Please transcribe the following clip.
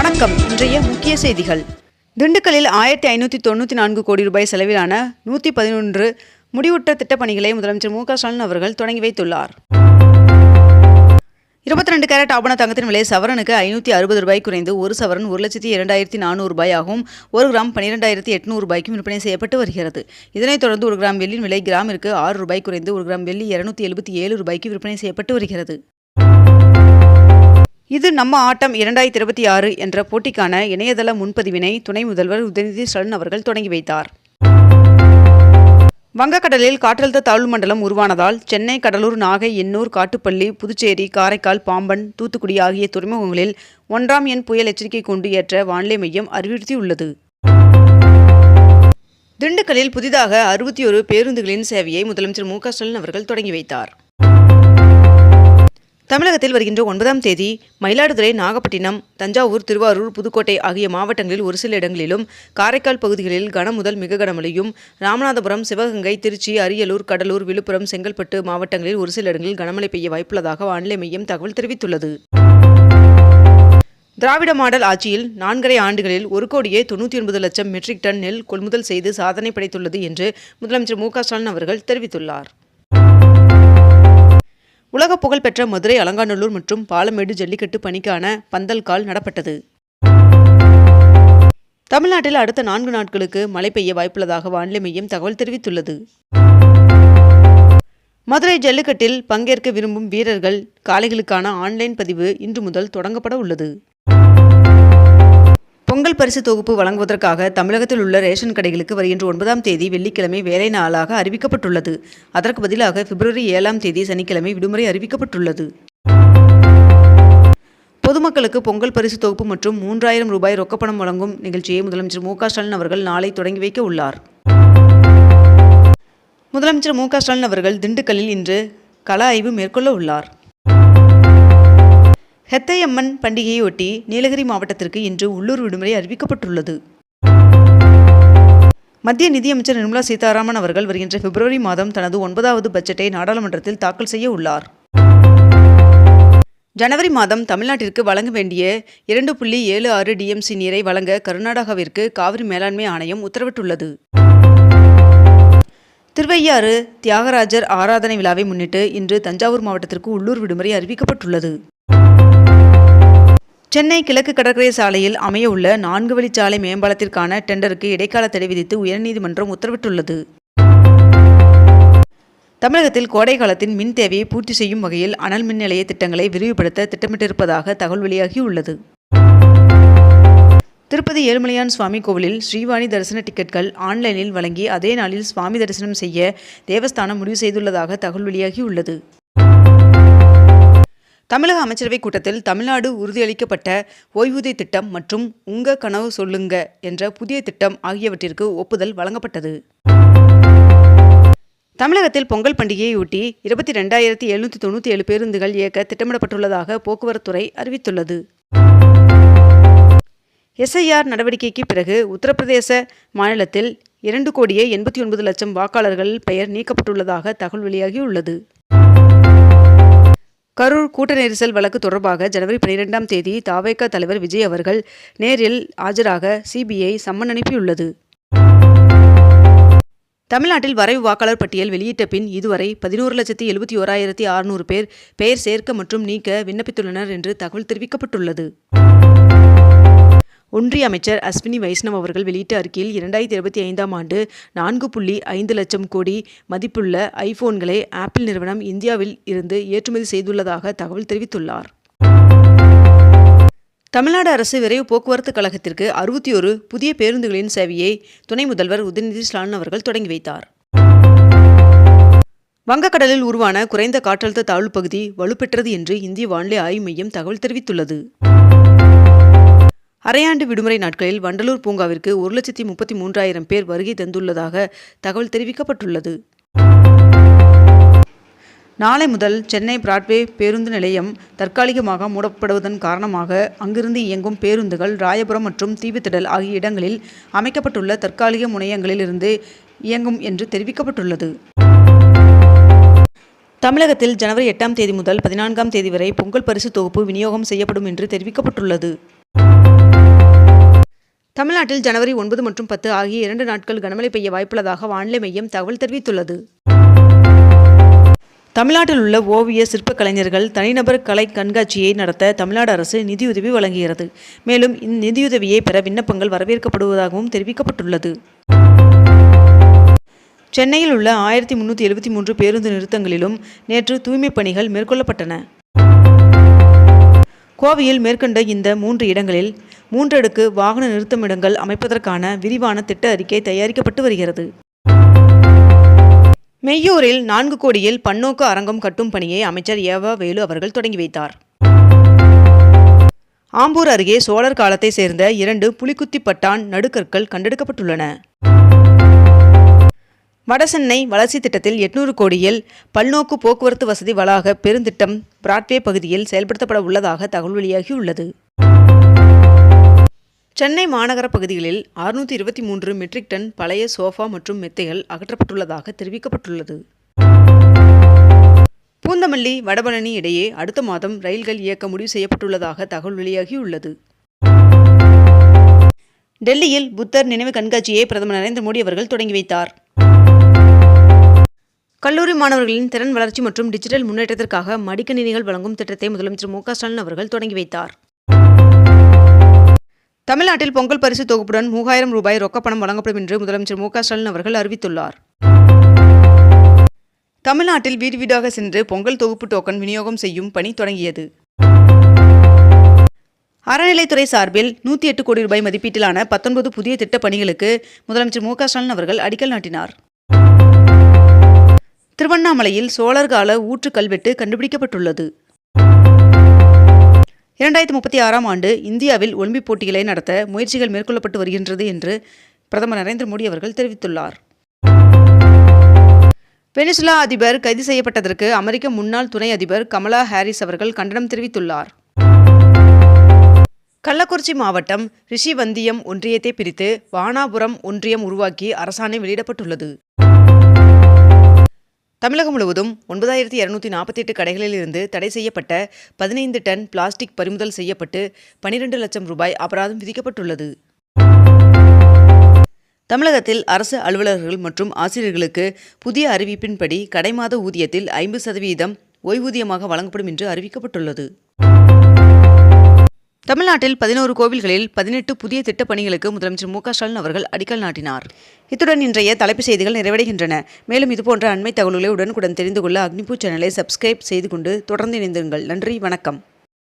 வணக்கம். இன்றைய முக்கிய செய்திகள். திண்டுக்கல்லில் 1594 கோடி ரூபாய் செலவிலான 111 முடிவுற்ற திட்டப்பணிகளை முதலமைச்சர் மு க ஸ்டாலின் அவர்கள் தொடங்கி வைத்துள்ளார். 22 கேரட் ஆபண தங்கத்தின் விலை சவரனுக்கு 560 ரூபாய் குறைந்து ஒரு சவரன் 1,02,400 ரூபாயாகவும், ஒரு கிராம் 12,800 ரூபாய்க்கும் விற்பனை செய்யப்பட்டு வருகிறது. இதனைத் தொடர்ந்து ஒரு கிராம் வெள்ளியின் விலை கிராமிற்கு 6 ரூபாய் குறைந்து ஒரு கிராம் வெள்ளி 277 ரூபாய்க்கு விற்பனை செய்யப்பட்டு வருகிறது. இது நம்ம ஆட்டம் 2026 என்ற போட்டிக்கான இணையதள முன்பதிவினை துணை முதல்வர் உதயநிதி ஸ்டாலின் அவர்கள் தொடங்கி வைத்தார். வங்கக்கடலில் காற்றழுத்த தாழ்வு மண்டலம் உருவானதால் சென்னை, கடலூர், நாகை, எண்ணூர், காட்டுப்பள்ளி, புதுச்சேரி, காரைக்கால், பாம்பன், தூத்துக்குடி ஆகிய துறைமுகங்களில் 1ஆம் எண் புயல் எச்சரிக்கை கூண்டு ஏற்ற வானிலை மையம் அறிவுறுத்தியுள்ளது. திண்டுக்கல்லில் புதிதாக 61 பேருந்துகளின் சேவையை முதலமைச்சர் மு க ஸ்டாலின் அவர்கள் தொடங்கி வைத்தார். தமிழகத்தில் வருகின்ற 9ஆம் தேதி மயிலாடுதுறை, நாகப்பட்டினம், தஞ்சாவூர், திருவாரூர், புதுக்கோட்டை ஆகிய மாவட்டங்களில் ஒரு சில இடங்களிலும், காரைக்கால் பகுதிகளில் கன முதல் மிக கனமழையும், ராமநாதபுரம், சிவகங்கை, திருச்சி, அரியலூர், கடலூர், விழுப்புரம், செங்கல்பட்டு மாவட்டங்களில் ஒரு சில இடங்களில் கனமழை பெய்ய வாய்ப்புள்ளதாக வானிலை மையம் தகவல் தெரிவித்துள்ளது. திராவிட மாடல் ஆட்சியில் 4.5 ஆண்டுகளில் 1,99,00,000 மெட்ரிக் டன் நெல் கொள்முதல் செய்து சாதனை படைத்துள்ளது என்று முதலமைச்சர் மு க ஸ்டாலின் அவர்கள் தெரிவித்துள்ளார். உலக புகழ்பெற்ற மதுரை, அலங்காநல்லூர் மற்றும் பாலமேடு ஜல்லிக்கட்டு பணிக்கான பந்தல் கால் நடப்பட்டது. தமிழ்நாட்டில் அடுத்த 4 நாட்களுக்கு மழை பெய்ய வாய்ப்புள்ளதாக வானிலை மையம் தகவல் தெரிவித்துள்ளது. மதுரை ஜல்லிக்கட்டில் பங்கேற்க விரும்பும் வீரர்கள், காளைகளுக்கான ஆன்லைன் பதிவு இன்று முதல் தொடங்கப்பட உள்ளது. பொங்கல் பரிசு தொகுப்பு வழங்குவதற்காக தமிழகத்தில் உள்ள ரேஷன் கடைகளுக்கு வருகின்ற 9ஆம் தேதி வெள்ளிக்கிழமை வேலை நாளாக அறிவிக்கப்பட்டுள்ளது. அதற்கு பதிலாக பிப்ரவரி 7ஆம் தேதி சனிக்கிழமை விடுமுறை அறிவிக்கப்பட்டுள்ளது. பொதுமக்களுக்கு பொங்கல் பரிசு தொகுப்பு மற்றும் 3000 ரூபாய் ரொக்கப்பணம் வழங்கும் நிகழ்ச்சியை முதலமைச்சர் மு க ஸ்டாலின் அவர்கள் நாளை தொடங்கி வைக்க உள்ளார். முதலமைச்சர் மு க ஸ்டாலின் அவர்கள் திண்டுக்கல்லில் இன்று கள ஆய்வு மேற்கொள்ள உள்ளார். ஹெத்தையம்மன் பண்டிகையொட்டி நீலகிரி மாவட்டத்திற்கு இன்று உள்ளூர் விடுமுறை அறிவிக்கப்பட்டுள்ளது. மத்திய நிதியமைச்சர் நிர்மலா சீதாராமன் அவர்கள் வருகின்ற பிப்ரவரி மாதம் தனது 9வது பட்ஜெட்டை நாடாளுமன்றத்தில் தாக்கல் செய்ய உள்ளார். ஜனவரி மாதம் தமிழ்நாட்டிற்கு வழங்க வேண்டிய 2.76 டிஎம்சி நீரை வழங்க கர்நாடகாவிற்கு காவிரி மேலாண்மை ஆணையம் உத்தரவிட்டுள்ளது. திருவையாறு தியாகராஜர் ஆராதனை விழாவை முன்னிட்டு இன்று தஞ்சாவூர் மாவட்டத்திற்கு உள்ளூர் விடுமுறை அறிவிக்கப்பட்டுள்ளது. சென்னை கிழக்கு கடற்கரை சாலையில் அமைய உள்ள 4 வழிச்சாலை மேம்பாலத்திற்கான டெண்டருக்கு இடைக்கால தடை விதித்து உயர்நீதிமன்றம் உத்தரவிட்டுள்ளது. தமிழகத்தில் கோடை காலத்தின் மின் தேவையை பூர்த்தி செய்யும் வகையில் அனல் மின் நிலைய திட்டங்களை விரிவுபடுத்த திட்டமிட்டிருப்பதாக தகவல் வெளியாகியுள்ளது. திருப்பதி ஏழுமலையான் சுவாமி கோவிலில் ஸ்ரீவாணி தரிசன டிக்கெட்கள் ஆன்லைனில் வழங்கி அதே நாளில் சுவாமி தரிசனம் செய்ய தேவஸ்தானம் முடிவு செய்துள்ளதாக தகவல் வெளியாகியுள்ளது. தமிழக அமைச்சரவை கூட்டத்தில் தமிழ்நாடு உறுதியளிக்கப்பட்ட ஓய்வூதிய திட்டம் மற்றும் உங்க கனவு சொல்லுங்க என்ற புதிய திட்டம் ஆகியவற்றிற்கு ஒப்புதல் வழங்கப்பட்டது. தமிழகத்தில் பொங்கல் பண்டிகையையொட்டி 22,797 பேருந்துகள் இயக்க திட்டமிடப்பட்டுள்ளதாக போக்குவரத்துறை அறிவித்துள்ளது. SIR நடவடிக்கைக்கு பிறகு உத்தரப்பிரதேச மாநிலத்தில் 2,89,00,000 வாக்காளர்கள் பெயர் நீக்கப்பட்டுள்ளதாக தகவல் வெளியாகியுள்ளது. கரூர் கூட்ட நெரிசல் வழக்கு தொடர்பாக ஜனவரி 12ஆம் தேதி தவேக தலைவர் விஜய் அவர்கள் நேரில் ஆஜராக சிபிஐ சம்மன் அனுப்பியுள்ளது. தமிழ்நாட்டில் வரைவு வாக்காளர் பட்டியல் வெளியிட்ட பின் இதுவரை 11,71,600 பேர் பெயர் சேர்க்க மற்றும் நீக்க விண்ணப்பித்துள்ளனர் என்று தகவல் தெரிவிக்கப்பட்டுள்ளது. ஒன்றிய அமைச்சர் அஸ்வினி வைஷ்ணவ் அவர்கள் வெளியிட்ட அறிக்கையில் 2025ஆம் ஆண்டு 4.5 லட்சம் கோடி மதிப்புள்ள ஐபோன்களை ஆப்பிள் நிறுவனம் இந்தியாவில் இருந்து ஏற்றுமதி செய்துள்ளதாக தகவல் தெரிவித்துள்ளார். தமிழ்நாடு அரசு விரைவு போக்குவரத்து கழகத்திற்கு 61 புதிய பேருந்துகளின் சேவையை துணை முதல்வர் உதயநிதி ஸ்டாலின் அவர்கள் தொடங்கி வைத்தார். வங்கக்கடலில் உருவான குறைந்த காற்றழுத்த தாழ்வு பகுதி வலுப்பெற்றது என்று இந்திய வானிலை ஆய்வு மையம் தகவல் தெரிவித்துள்ளது. அரையாண்டு விடுமுறை நாட்களில் வண்டலூர் பூங்காவிற்கு 1,33,000 பேர் வருகை தந்துள்ளதாக தகவல் தெரிவிக்கப்பட்டுள்ளது. நாளை முதல் சென்னை பிராட்வே பேருந்து நிலையம் தற்காலிகமாக மூடப்படுவதன் காரணமாக அங்கிருந்து இயங்கும் பேருந்துகள் ராயபுரம் மற்றும் தீவுத்திடல் ஆகிய இடங்களில் அமைக்கப்பட்டுள்ள தற்காலிக முனையங்களில் இருந்து இயங்கும் என்று தெரிவிக்கப்பட்டுள்ளது. தமிழகத்தில் ஜனவரி 8ஆம் தேதி முதல் 14ஆம் தேதி வரை பொங்கல் பரிசு தொகுப்பு விநியோகம் செய்யப்படும் என்று தெரிவிக்கப்பட்டுள்ளது. தமிழ்நாட்டில் ஜனவரி 9 மற்றும் 10 ஆகிய 2 நாட்கள் கனமழை பெய்ய வாய்ப்புள்ளதாக வானிலை மையம் தகவல் தெரிவித்துள்ளது. தமிழ்நாட்டில் உள்ள ஓவிய சிற்ப கலைஞர்கள் தனிநபர் கலை கண்காட்சியை நடத்த தமிழ்நாடு அரசு நிதியுதவி வழங்குகிறது. மேலும் இந்நிதியுதவியை பெற விண்ணப்பங்கள் வரவேற்கப்படுவதாகவும் தெரிவிக்கப்பட்டுள்ளது. சென்னையில் உள்ள 1373 பேருந்து நிறுத்தங்களிலும் நேற்று தூய்மைப் பணிகள் மேற்கொள்ளப்பட்டன. கோவையில் மேற்கண்ட இந்த 3 இடங்களில் 3 அடுக்கு வாகன நிறுத்தமிடங்கள் அமைப்பதற்கான விரிவான திட்ட அறிக்கை தயாரிக்கப்பட்டு வருகிறது. மெய்யூரில் 4 கோடியில் பன்னோக்கு அரங்கம் கட்டும் பணியை அமைச்சர் ஏவா வேலு அவர்கள் தொடங்கி வைத்தார். ஆம்பூர் அருகே சோழர் காலத்தை சேர்ந்த 2 புலிக்குத்தி பட்டான் நடுக்கற்கள் கண்டெடுக்கப்பட்டுள்ளன. வடசென்னை வளர்ச்சி திட்டத்தில் 800 கோடியில் பல்நோக்கு போக்குவரத்து வசதி வளாக பெருந்திட்டம் பிராட்வே பகுதியில் செயல்படுத்தப்பட உள்ளதாக தகவல் வெளியாகியுள்ளது. சென்னை மாநகர பகுதிகளில் 623 மெட்ரிக் டன் பழைய சோஃபா மற்றும் மெத்தைகள் அகற்றப்பட்டுள்ளதாக தெரிவிக்கப்பட்டுள்ளது. பூந்தமல்லி வடபழனி இடையே அடுத்த மாதம் ரயில்கள் இயக்க முடிவு செய்யப்பட்டுள்ளதாக தகவல் வெளியாகியுள்ளது. டெல்லியில் புத்தர் நினைவு கண்காட்சியை பிரதமர் நரேந்திர மோடி அவர்கள் தொடங்கி வைத்தார். கல்லூரி மாணவர்களின் திறன் வளர்ச்சி மற்றும் டிஜிட்டல் முன்னேற்றத்திற்காக மடிக்கணினிகள் வழங்கும் திட்டத்தை முதலமைச்சர் மு.க. ஸ்டாலின் அவர்கள் தொடங்கி வைத்தார். தமிழ்நாட்டில் பொங்கல் பரிசு தொகுப்புடன் 3000 ரூபாய் ரொக்கப்பணம் வழங்கப்படும் என்று முதலமைச்சர் மு.க. ஸ்டாலின் அவர்கள் அறிவித்துள்ளார். தமிழ்நாட்டில் வீடு வீடாக சென்று பொங்கல் தொகுப்பு டோக்கன் விநியோகம் செய்யும் பணி தொடங்கியது. அறநிலைத்துறை சார்பில் 108 கோடி ரூபாய் மதிப்பீட்டிலான 19 புதிய திட்டப் பணிகளுக்கு முதலமைச்சர் மு.க. ஸ்டாலின் அவர்கள் அடிக்கல் நாட்டினார். திருவண்ணாமலையில் சோழர் கால ஊற்று கல்வெட்டு கண்டுபிடிக்கப்பட்டுள்ளது. 2036ஆம் ஆண்டு இந்தியாவில் ஒலிம்பிக் போட்டிகளை நடத்த முயற்சிகள் மேற்கொள்ளப்பட்டு வருகின்றது என்று பிரதமர் நரேந்திர மோடி அவர்கள் தெரிவித்துள்ளார். வெனிசுலா அதிபர் கைது செய்யப்பட்டதற்கு அமெரிக்க முன்னாள் துணை அதிபர் கமலா ஹாரிஸ் அவர்கள் கண்டனம் தெரிவித்துள்ளார். கள்ளக்குறிச்சி மாவட்டம் ரிஷிவந்தியம் ஒன்றியத்தை பிரித்து வானாபுரம் ஒன்றியம் உருவாக்கி அரசாணை வெளியிடப்பட்டுள்ளது. தமிழகம் முழுவதும் 9248 கடைகளில் இருந்து தடை செய்யப்பட்ட 15 டன் பிளாஸ்டிக் பறிமுதல் செய்யப்பட்டு 12 லட்சம் ரூபாய் அபராதம் விதிக்கப்பட்டுள்ளது. தமிழகத்தில் அரசு அலுவலர்கள் மற்றும் ஆசிரியர்களுக்கு புதிய அறிவிப்பின்படி கடைமாத ஊதியத்தில் 50% ஓய்வூதியமாக வழங்கப்படும் என்று அறிவிக்கப்பட்டுள்ளது. தமிழ்நாட்டில் 11 கோவில்களில் 18 புதிய திட்டப் பணிகளுக்கு முதலமைச்சர் மு.க. ஸ்டாலின் அவர்கள் அடிக்கல் நாட்டினார். இத்துடன் இன்றைய தலைப்புச் செய்திகள் நிறைவடைகின்றன. மேலும் இதுபோன்ற அண்மை தகவல்களை உடனுக்குடன் தெரிந்து கொள்ள அக்னிபூ சேனலை சப்ஸ்கிரைப் செய்து கொண்டு தொடர்ந்து இணைந்திருங்கள். நன்றி, வணக்கம்.